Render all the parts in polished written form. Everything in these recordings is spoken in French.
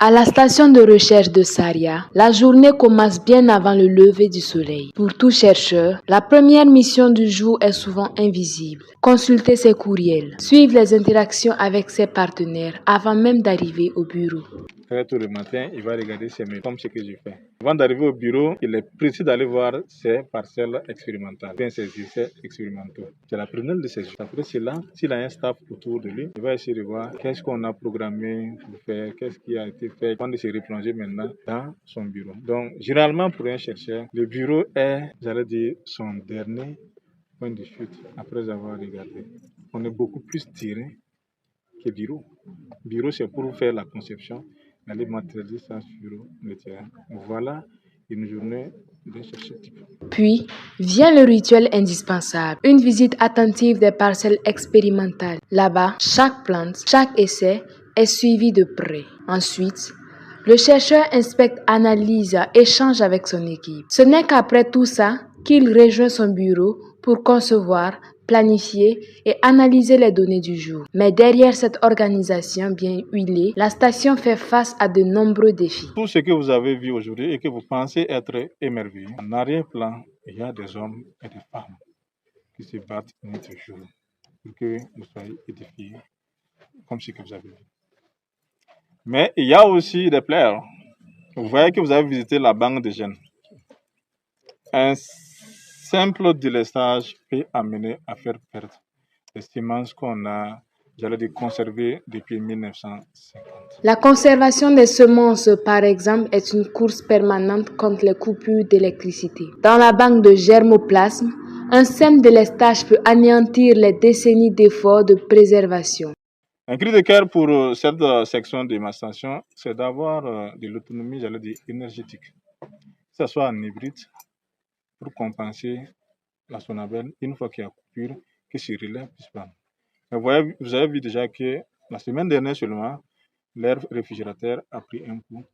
À la station de recherche de Saria, la journée commence bien avant le lever du soleil. Pour tout chercheur, la première mission du jour est souvent invisible. Consulter ses courriels, suivre les interactions avec ses partenaires avant même d'arriver au bureau. Très tôt le matin, il va regarder ses mails, comme ce que je fais. Avant d'arriver au bureau, il est précis d'aller voir ses parcelles expérimentales, bien ses essais expérimentaux. C'est la première de ses jours. Après cela, s'il a un staff autour de lui, il va essayer de voir qu'est-ce qu'on a programmé pour faire, qu'est-ce qui a été fait, quand il se replonger maintenant dans son bureau. Donc, généralement, pour un chercheur, le bureau est, j'allais dire, son dernier point de chute après avoir regardé. On est beaucoup plus tiré que bureau. Bureau, c'est pour faire la conception, aller matérialiser ça sur le terrain. Voilà une journée d'un chercheur type. Puis vient le rituel indispensable, une visite attentive des parcelles expérimentales. Là-bas, chaque plante, chaque essai est suivi de près. Ensuite, le chercheur inspecte, analyse, échange avec son équipe. Ce n'est qu'après tout ça qu'il rejoint son bureau pour concevoir, planifier et analyser les données du jour. Mais derrière cette organisation bien huilée, la station fait face à de nombreux défis. Tout ce que vous avez vu aujourd'hui et que vous pensez être émerveillé, en arrière-plan, il y a des hommes et des femmes qui se battent nuit et jour pour que vous soyez édifiés comme ce que vous avez vu. Mais il y a aussi des plaies. Vous voyez que vous avez visité la banque de jeunes. Un simple délestage peut amener à faire perdre les semences qu'on a, j'allais dire, conservées depuis 1950. La conservation des semences, par exemple, est une course permanente contre les coupures d'électricité. Dans la banque de germoplasme, un simple délestage peut anéantir les décennies d'efforts de préservation. Un cri de cœur pour cette section de ma station, c'est d'avoir de l'autonomie, j'allais dire, énergétique. Que ce soit en hybride, pour compenser la sonabelle, une fois qu'il y a coupure, que ce relais puisse prendre. Vous avez vu déjà que la semaine dernière seulement, l'air réfrigérateur a pris un coup.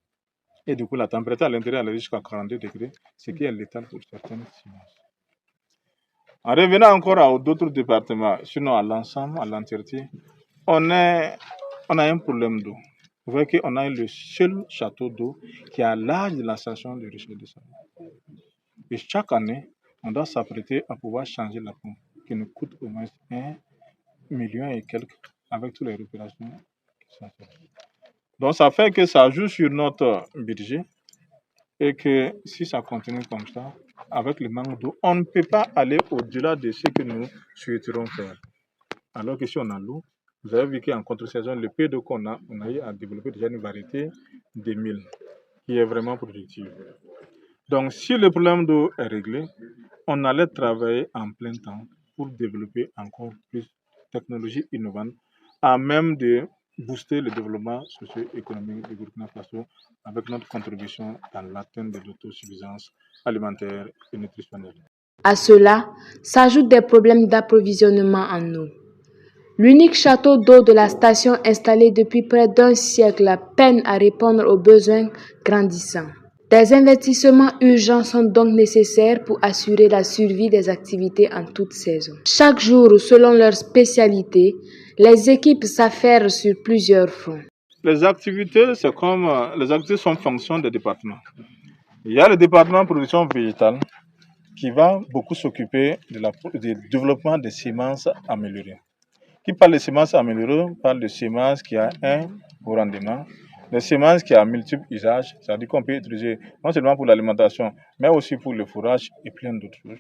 Et du coup, la température à l'intérieur est jusqu'à 42 degrés, ce qui est létal pour certaines semences. En revenant encore à d'autres départements, sinon à l'ensemble, à l'entièreté, on a un problème d'eau. Vous voyez qu'on a le seul château d'eau qui est à l'âge de la station de recherche de Saria. Et chaque année, on doit s'apprêter à pouvoir changer la pompe, qui nous coûte au moins 1 million et quelques, avec toutes les réparations qui sont faites. Donc ça fait que ça joue sur notre budget et que si ça continue comme ça, avec le manque d'eau, on ne peut pas aller au-delà de ce que nous souhaiterons faire. Alors que si on a l'eau, vous avez vu qu'en contre-saison, le peu d'eau qu'on a, on a eu à développer déjà une variété de mil qui est vraiment productive. Donc si le problème d'eau est réglé, on allait travailler en plein temps pour développer encore plus de technologies innovantes à même de booster le développement socio-économique du Burkina Faso avec notre contribution dans l'atteinte de l'autosuffisance alimentaire et nutritionnelle. À cela s'ajoutent des problèmes d'approvisionnement en eau. L'unique château d'eau de la station installé depuis près d'un siècle peine à répondre aux besoins grandissants. Des investissements urgents sont donc nécessaires pour assurer la survie des activités en toute saison. Chaque jour, selon leur spécialité, les équipes s'affairent sur plusieurs fronts. Les activités, les activités sont en fonction des départements. Il y a le département de production végétale qui va beaucoup s'occuper du développement des semences améliorées. Qui parle de semences améliorées parle de semences qui a un haut rendement, des semences qui a multiples usages, c'est-à-dire qu'on peut utiliser non seulement pour l'alimentation, mais aussi pour le fourrage et plein d'autres choses.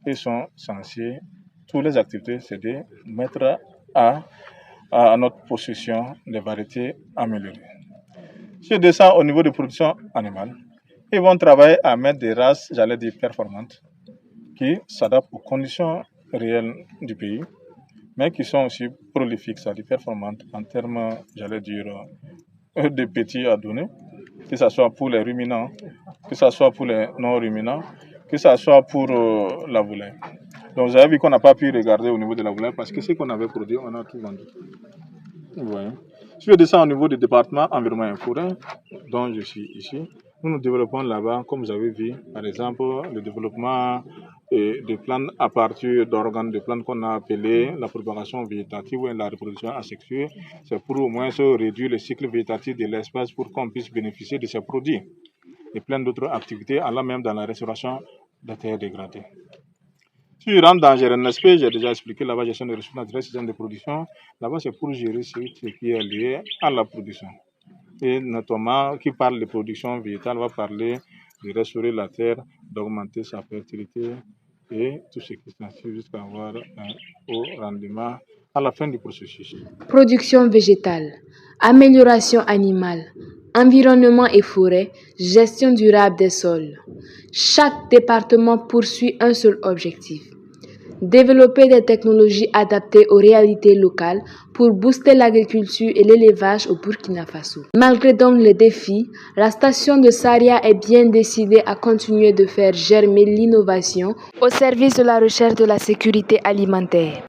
Ils sont censés, toutes les activités, c'est de mettre à notre possession des variétés améliorées. Si je descends au niveau de production animale, ils vont travailler à mettre des races, j'allais dire, performantes, qui s'adaptent aux conditions réelles du pays, mais qui sont aussi prolifiques, c'est-à-dire performantes en termes, j'allais dire, de petits à donner, que ce soit pour les ruminants, que ce soit pour les non-ruminants, que ce soit pour la volaille. Donc vous avez vu qu'on n'a pas pu regarder au niveau de la volaille parce que ce qu'on avait produit, on a tout vendu. Vous voyez. Si je descends au niveau du département environnement et forêt, dont je suis ici, nous développons là-bas, comme vous avez vu, par exemple, le développement des plantes à partir d'organes de plantes qu'on a appelé la propagation végétative ou la reproduction asexuée. C'est pour au moins réduire le cycle végétatif de l'espace pour qu'on puisse bénéficier de ces produits et plein d'autres activités allant même dans la restauration des terres dégradées. Si je rentre dans GRNSP, j'ai déjà expliqué là-bas gestion des ressources naturelles, système de production. Là-bas, c'est pour gérer ce qui est lié à la production. Et notamment, qui parle de production végétale, va parler de restaurer la terre, d'augmenter sa fertilité et tout ce qui s'ensuit jusqu'à avoir un haut rendement à la fin du processus. Production végétale, amélioration animale, environnement et forêt, gestion durable des sols. Chaque département poursuit un seul objectif: développer des technologies adaptées aux réalités locales pour booster l'agriculture et l'élevage au Burkina Faso. Malgré donc les défis, la station de Saria est bien décidée à continuer de faire germer l'innovation au service de la recherche de la sécurité alimentaire.